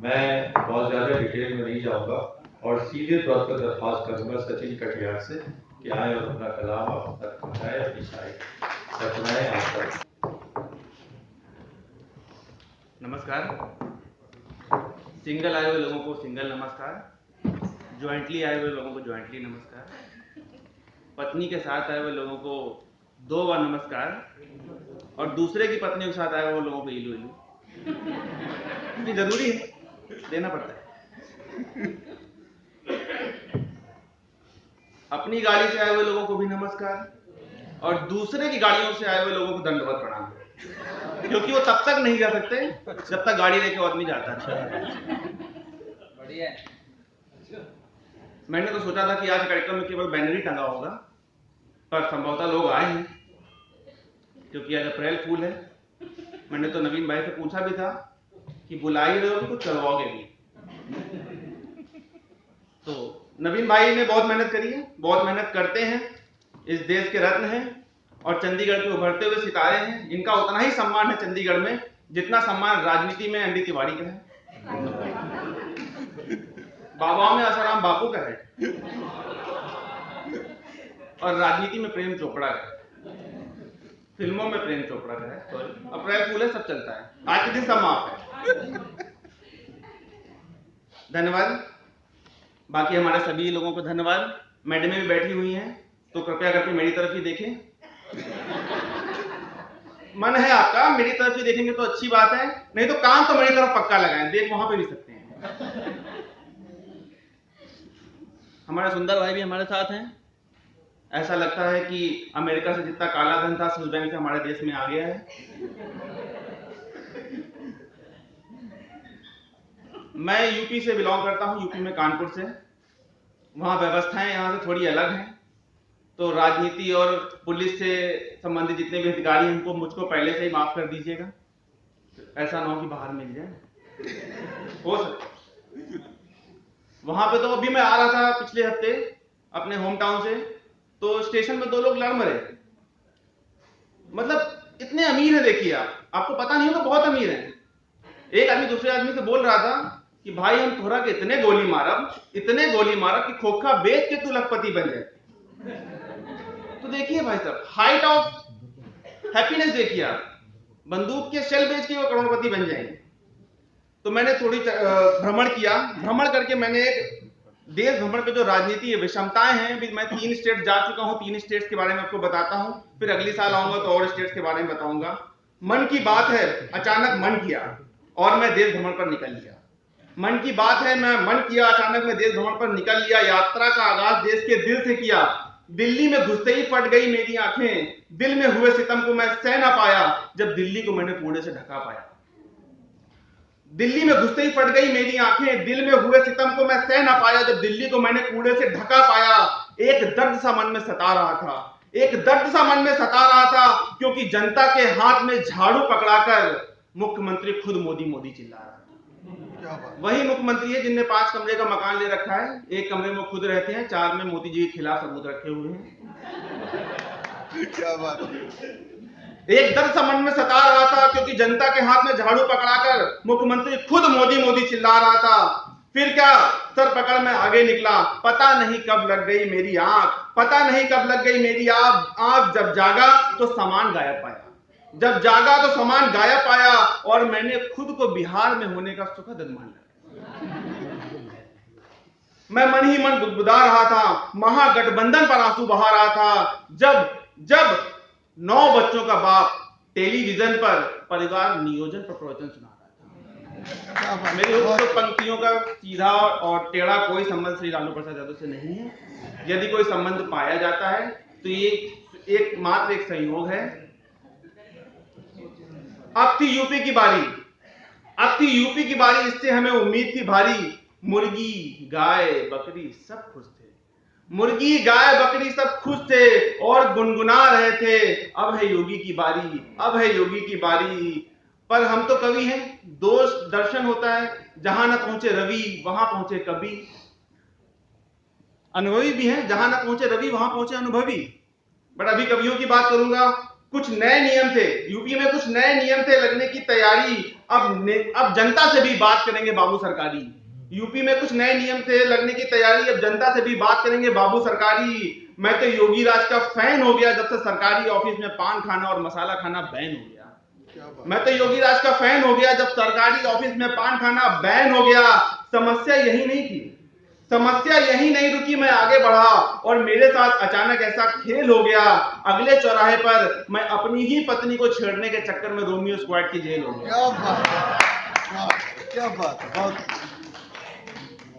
मैं बहुत ज़्यादा डिटेल में नहीं जाऊंगा और सीधे तौर पर दरख्वास्त करूंगा सचिन कटियार से कि आए और अपना कलाम आप तक पहुँचाए, अपनी शायरी सुनाएं आप। नमस्कार। सिंगल आए हुए लोगों को सिंगल नमस्कार, ज्वाइंटली आए हुए लोगों को ज्वाइंटली नमस्कार, पत्नी के साथ आए हुए लोगों को 2 बार नमस्कार और दूसरे की पत्नी के साथ आए हुए लोगों को इलू इलू। ये जरूरी है, देना पड़ता है। अपनी गाड़ी से आए हुए लोगों को भी नमस्कार और दूसरे की गाड़ियों से आए हुए लोगों को दंडवत प्रणाम, क्योंकि वो तब तक नहीं जा सकते जब तक गाड़ी लेके आदमी जाता है। बढ़िया। मैंने तो सोचा था कि आज कार्यक्रम में केवल बैनर ही टंगा होगा, पर संभवतः लोग आए हैं क्योंकि आज अप्रैल फूल है। मैंने तो नवीन भाई से पूछा भी था कि बुला ही रहे हो कि कुछ करवाओगे भी। तो नवीन भाई ने बहुत मेहनत करी है, बहुत मेहनत करते हैं, इस देश के रत्न हैं और चंडीगढ़ के उभरते हुए सितारे हैं। इनका उतना ही सम्मान है चंडीगढ़ में जितना सम्मान राजनीति में एनडी तिवारी का है, बाबाओं में आसाराम बापू का है और राजनीति में प्रेम चोपड़ा का है, फिल्मों में प्रेम चोपड़ा का है। सॉरी, अप्रैल फूल है, सब चलता है। आज के दिन सब माफ है। धन्यवाद। बाकी हमारे सभी लोगों को धन्यवाद। मैडमें भी बैठी हुई हैं तो कृपया करके मेरी तरफ ही देखें। मन है आपका मेरी तरफ ही देखेंगे तो अच्छी बात है, नहीं तो कान तो मेरी तरफ पक्का लगाएं, देख वहां पे भी सकते हैं। हमारे सुंदर भाई भी हमारे साथ हैं। ऐसा लगता है कि अमेरिका से जितना काला धन था स्विस बैंक से हमारे देश में आ गया है। मैं यूपी से बिलोंग करता हूं, यूपी में कानपुर से। वहां व्यवस्थाएं यहां से थोड़ी अलग हैं, तो राजनीति और पुलिस से संबंधित जितने भी अधिकारी हैं उनको मुझको पहले से ही माफ कर दीजिएगा, ऐसा ना हो कि बाहर मिल जाए। हो सकता वहां पे तो अभी मैं आ रहा था पिछले हफ्ते अपने होम टाउन से, तो स्टेशन में 2 लोग लड़ मरे। मतलब इतने अमीर है, देखिए आपको पता नहीं होगा, तो बहुत अमीर है। एक आदमी दूसरे आदमी से बोल रहा था कि भाई हम थोड़ा के इतने गोली मारब कि खोखा बेच के तू लखपति बन जाए। तो देखिए भाई साहब, हाइट ऑफ हैप्पीनेस देखिए आप, बंदूक के शेल बेच के वो करोड़पति बन जाएंगे। तो मैंने थोड़ी भ्रमण करके मैंने एक देश भ्रमण पे जो राजनीति है, विषमताएं हैं, मैं 3 स्टेट जा चुका हूं, 3 स्टेट्स के बारे में आपको बताता हूं, फिर अगली साल आऊंगा तो और स्टेट्स के बारे में बताऊंगा। मन की बात है, अचानक मन किया और मैं देश भ्रमण पर निकल लिया। मन की बात है, मैं मन किया, अचानक मैं देश भ्रमण पर निकल लिया। यात्रा का आगाज देश के दिल से किया। दिल्ली में घुसते ही फट गई मेरी आंखें, दिल में हुए सितम को मैं सह ना पाया जब दिल्ली को मैंने कूड़े से ढका पाया। दिल्ली में घुसते ही फट गई मेरी आंखें, दिल में हुए सितम को मैं सह ना पाया जब दिल्ली को मैंने कूड़े से ढका पाया। एक दर्द सा मन में सता रहा था, एक दर्द सा मन में सता रहा था, क्योंकि जनता के हाथ में झाड़ू पकड़ाकर मुख्यमंत्री खुद मोदी मोदी चिल्ला रहा है। वही मुख्यमंत्री है जिनने 5 कमरे का मकान ले रखा है, 1 कमरे में खुद रहते हैं, 4 में मोदी जी के खिलाफ सबूत रखे हुए हैं। क्या बात। एक दर्द सा मन में सता रहा था, क्योंकि जनता के हाथ में झाड़ू पकड़ाकर मुख्यमंत्री खुद मोदी मोदी चिल्ला रहा था। फिर क्या, सर पकड़ मैं आगे निकला, पता नहीं कब लग गई मेरी आंख, पता नहीं कब लग गई मेरी आंख। जब जागा तो सामान गायब पाया, जब जागा तो सामान गायब पाया और मैंने खुद को बिहार में होने का सुखद अनुमान लगाया। मैं मन ही मन बुदबुदा रहा था, महागठबंधन पर आंसू बहा रहा था, जब 9 बच्चों का बाप टेलीविजन पर परिवार नियोजन पर प्रवचन सुना रहा था। मेरी उक्त पंक्तियों का सीधा और टेढ़ा कोई संबंध श्री लालू प्रसाद यादव से नहीं है। यदि कोई संबंध पाया जाता है तो ये एक मात्र एक संयोग है। अब थी यूपी की बारी, इससे हमें उम्मीद थी भारी। मुर्गी गाय बकरी सब खुश थे, मुर्गी गाय बकरी सब खुश थे और गुनगुना रहे थे, अब है योगी की बारी, अब है योगी की बारी। पर हम तो कवि हैं, दोष दर्शन होता है, जहां न पहुंचे रवि वहां पहुंचे कवि। अनुभवी भी हैं, जहां न पहुंचे रवि वहां पहुंचे अनुभवी। बट अभी कवियों की बात करूंगा। कुछ नए नियम थे, यूपी में कुछ नए नियम थे लगने की तैयारी। अब जनता से भी बात करेंगे बाबू सरकारी। यूपी में कुछ नए नियम थे लगने की तैयारी, अब जनता से भी बात करेंगे बाबू सरकारी। मैं तो योगी राज का फैन हो गया जब से सरकारी ऑफिस में पान खाना और मसाला खाना बैन हो गया। मैं तो योगी राज का फैन हो गया जब सरकारी ऑफिस में पान खाना बैन हो गया। समस्या यही नहीं थी, समस्या यही नहीं रुकी, मैं आगे बढ़ा और मेरे साथ अचानक ऐसा खेल हो गया। अगले चौराहे पर मैं अपनी ही पत्नी को छेड़ने के चक्कर में रोमियो स्क्वाड की जेल हो गया। क्या बात है, बहुत।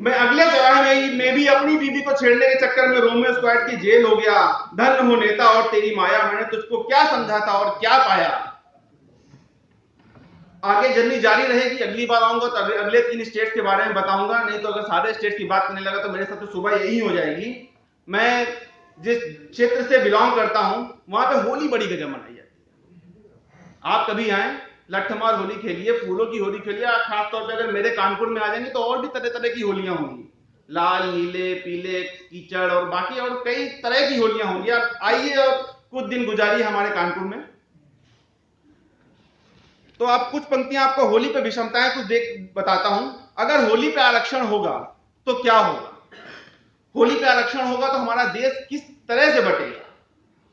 मैं अगले चौराहे में भी अपनी बीबी को छेड़ने के चक्कर में रोमियो स्क्वाड की जेल हो गया। धन हो नेता और तेरी माया, मैंने तुझको क्या समझा था और क्या पाया। आगे जर्नी जारी रहेगी, अगली बार आऊंगा तो अगले 3 स्टेट के बारे में बताऊंगा, नहीं तो अगर सारे स्टेट की बात करने लगा तो मेरे साथ तो सुबह यही हो जाएगी। मैं जिस क्षेत्र से बिलोंग करता हूं वहां पे होली बड़ी गजब मनाई जाती है। आप कभी आए, लठमार होली खेलिए, फूलों की होली खेलिए। खास तौर पे अगर मेरे कानपुर में आ जाएंगे तो और भी तरह तरह की होलियां होंगी, लाल नीले पीले कीचड़ और बाकी और कई तरह की होलियां होंगी। आप आइए और कुछ दिन गुजारिए हमारे कानपुर में, तो आप कुछ पंक्तियां आपको होली पे विषमताएं कुछ बताता हूं। अगर होली पे आरक्षण होगा तो क्या होगा, होली पे आरक्षण होगा तो हमारा देश किस तरह से बटेगा।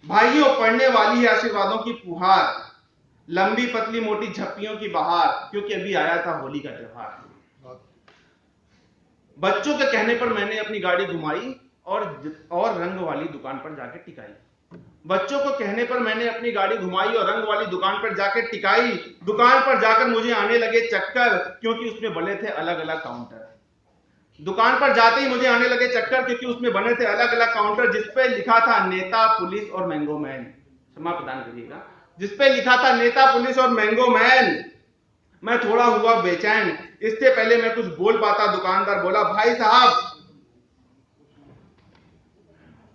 भाइयों पढ़ने वाली है आशीर्वादों की फुहार, लंबी पतली मोटी झप्पियों की बहार, क्योंकि अभी आया था होली का त्योहार। बच्चों के कहने पर मैंने अपनी गाड़ी घुमाई और रंग वाली दुकान पर जाके टिकाई। बच्चों को कहने पर मैंने अपनी गाड़ी घुमाई और रंग वाली दुकान पर जाकर टिकाई। दुकान पर जाकर मुझे आने लगे चक्कर, क्योंकि उसमें बने थे अलग अलग काउंटर। दुकान पर जाते ही मुझे आने लगे चक्कर, क्योंकि उसमें बने थे अलग अलग काउंटर जिसपे लिखा था नेता, पुलिस और मैंगो मैन। क्षमा प्रदान करिएगा, जिसपे लिखा था नेता, पुलिस और मैंगो मैन। मैं थोड़ा हुआ बेचैन, इससे पहले मैं कुछ बोल पाता दुकानदार बोला, भाई साहब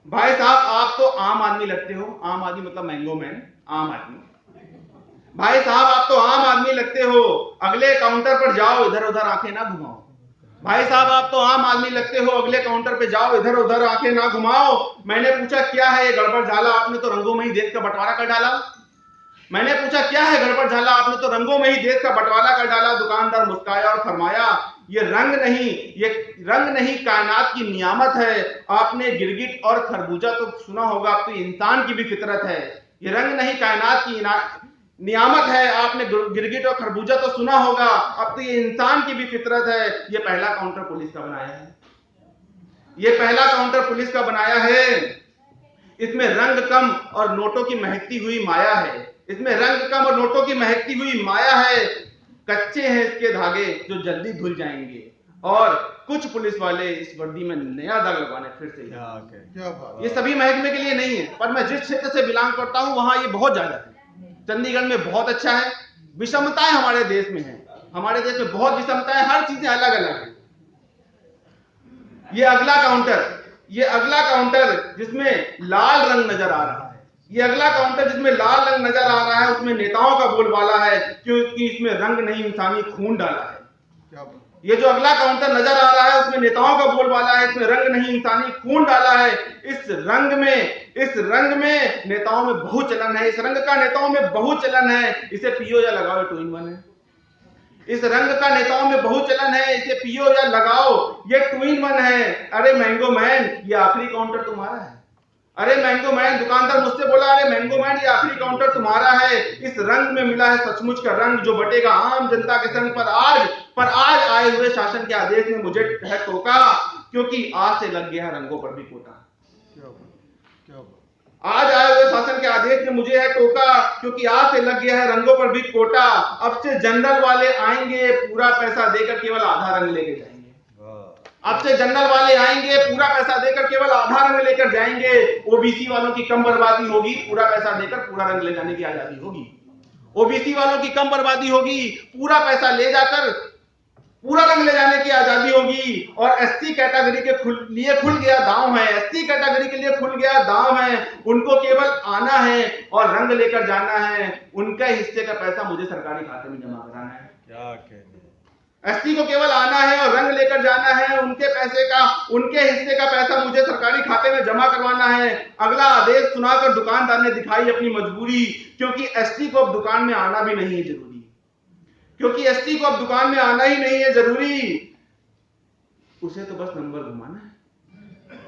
आप तो आम आदमी लगते हो। आम आदमी मतलब मैंगो मैन, आम आदमी। भाई साहब आप तो आम आदमी लगते हो, अगले काउंटर पर जाओ, इधर उधर आंखें ना घुमाओ। भाई साहब आप तो आम आदमी लगते हो, अगले काउंटर पे जाओ, इधर उधर आंखें ना घुमाओ। मैंने पूछा क्या है ये गड़बड़ झाला, आपने तो रंगों में ही देश का बंटवारा कर डाला। मैंने पूछा क्या है गड़बड़ झाला, आपने तो रंगों में ही देश का बंटवारा कर डाला। दुकानदार मुस्कुराया और फरमाया, ये रंग नहीं कायनात की नियामत है। आपने गिरगिट और खरबूजा तो सुना होगा, अब तो इंसान की भी फितरत है। ये रंग नहीं कायनात की नियामत है। आपने गिरगिट और खरबूजा तो सुना होगा, अब तो ये इंसान की भी फितरत है। ये पहला काउंटर पुलिस का बनाया है, ये पहला काउंटर पुलिस का बनाया है। इसमें रंग कम और नोटों की महकती हुई माया है। इसमें रंग कम और नोटों की महकती हुई माया है। कच्चे हैं इसके धागे जो जल्दी धुल जाएंगे, और कुछ पुलिस वाले इस वर्दी में नया दाग लगवाने फिर से। क्या ये सभी महकमे के लिए नहीं है, पर मैं जिस क्षेत्र से बिलोंग करता हूं वहां ये बहुत ज्यादा है। चंडीगढ़ में बहुत अच्छा है। विषमताएं हमारे देश में है, हमारे देश में बहुत विषमताएं, हर चीजें अलग अलग है। ये अगला काउंटर जिसमें लाल रंग नजर आ रहा है, ये अगला काउंटर जिसमें लाल रंग नजर आ रहा है, उसमें नेताओं का बोलबाला है, क्योंकि इसमें रंग नहीं इंसानी खून डाला है। ये जो अगला काउंटर नजर आ रहा है उसमें नेताओं का बोलबाला है, इसमें रंग नहीं इंसानी खून डाला है। इस रंग में नेताओं में बहुत चलन है, इस रंग का नेताओं में बहुत चलन है। इसे पियो या लगाओ, 2 in 1 है। इस रंग का नेताओं में बहुत चलन है, इसे पियो या लगाओ, ये 2 in 1 है। अरे मैंगो मैन ये आखिरी काउंटर तुम्हारा है। अरे मैंगो मैन, दुकानदार मुझसे बोला, अरे मैंगो मैन ये आखिरी काउंटर तुम्हारा है। इस रंग में मिला है सचमुच का रंग जो बटेगा आम जनता के संग पर आज आए हुए शासन के आदेश ने मुझे है टोका, क्योंकि आज से लग गया रंगों पर भी कोटा। आज आए हुए शासन के आदेश ने मुझे है टोका, क्योंकि आज से लग गया है रंगों पर भी कोटा। अब से जनरल वाले आएंगे पूरा पैसा देकर केवल आधा रंग लेके जाएंगे। अब से जनरल वाले आएंगे पूरा पैसा देकर केवल आधा रंग लेकर जाएंगे। ओबीसी वालों की कम बर्बादी होगी, पूरा पैसा देकर पूरा रंग ले जाने की आजादी होगी। ओबीसी वालों की कम बर्बादी होगी, पूरा पैसा ले जाकर पूरा रंग ले जाने की आजादी होगी। और एससी कैटेगरी के लिए खुल गया दांव है, एससी कैटेगरी के लिए खुल गया दांव है। उनको केवल आना है और रंग लेकर जाना है, उनके हिस्से का पैसा मुझे सरकारी खाते में जमा कराना है। क्या कहते, एसटी को केवल आना है और रंग लेकर जाना है, उनके पैसे का, उनके हिस्से का पैसा मुझे सरकारी खाते में जमा करवाना है। अगला आदेश सुनाकर दुकानदार ने दिखाई अपनी मजबूरी, क्योंकि एसटी को अब दुकान में आना भी नहीं है जरूरी, क्योंकि एसटी को अब दुकान में आना ही नहीं है जरूरी। उसे तो बस नंबर घुमाना है,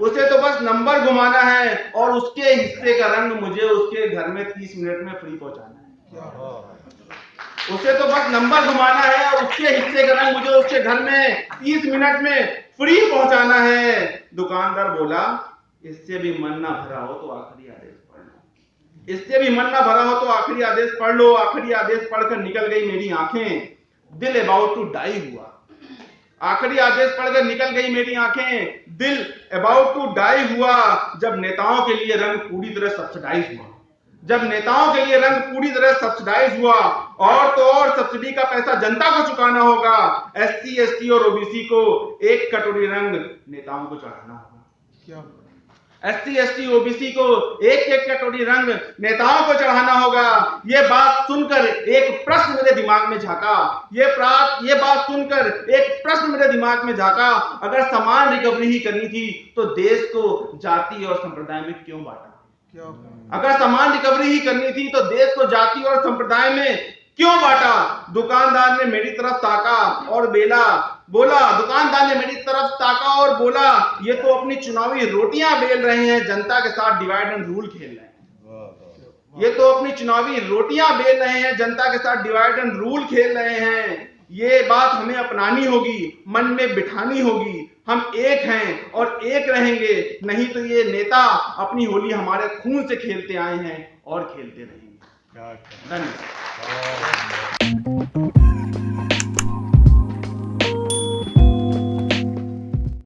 उसे तो बस नंबर घुमाना है और उसके हिस्से का रंग मुझे उसके घर में 30 मिनट में फ्री पहुंचाना है। उसे तो बस नंबर घुमाना है और उसके हिस्से का रंग मुझे उसके घर में 30 मिनट में फ्री पहुंचाना है। दुकानदार बोला, इससे भी मन ना भरा हो तो आखिरी आदेश पढ़ लो, इससे भी मन ना भरा हो तो आखिरी आदेश पढ़ लो। आखिरी आदेश पढ़कर निकल गई मेरी आंखें, दिल अबाउट टू डाई हुआ। आखिरी आदेश पढ़कर निकल गई मेरी आंखें, दिल अबाउट टू डाई हुआ। जब नेताओं के लिए रंग पूरी तरह सब्सिडाइज हुआ, जब नेताओं के लिए रंग पूरी तरह सब्सिडाइज हुआ, और तो और सब्सिडी का पैसा जनता को चुकाना होगा। एससी, एसटी और ओबीसी को एक कटोरी रंग नेताओं को चढ़ाना होगा। एससी, एसटी, ओबीसी को एक एक कटोरी रंग नेताओं को चढ़ाना होगा। ये बात सुनकर एक प्रश्न मेरे दिमाग में झांका, ये बात सुनकर एक प्रश्न मेरे दिमाग में झांका, अगर समान रिकवरी ही करनी थी तो देश को जाति और संप्रदाय में क्यों बांटा? अगर समान रिकवरी ही करनी थी तो देश को जाति और संप्रदाय में क्यों बांटा? दुकानदार ने मेरी तरफ ताका और दुकानदार ने मेरी तरफ ताका और बोला, ये तो अपनी चुनावी रोटियां बेल रहे हैं, जनता के साथ डिवाइड एंड रूल खेल रहे हैं। ये तो अपनी चुनावी रोटियां बेल रहे हैं, जनता के साथ डिवाइड एंड रूल खेल रहे हैं। ये बात हमें अपनानी होगी, मन में बिठानी होगी। हम एक हैं और एक रहेंगे, नहीं तो ये नेता अपनी होली हमारे खून से खेलते आए हैं और खेलते रहेंगे। धन्यवाद।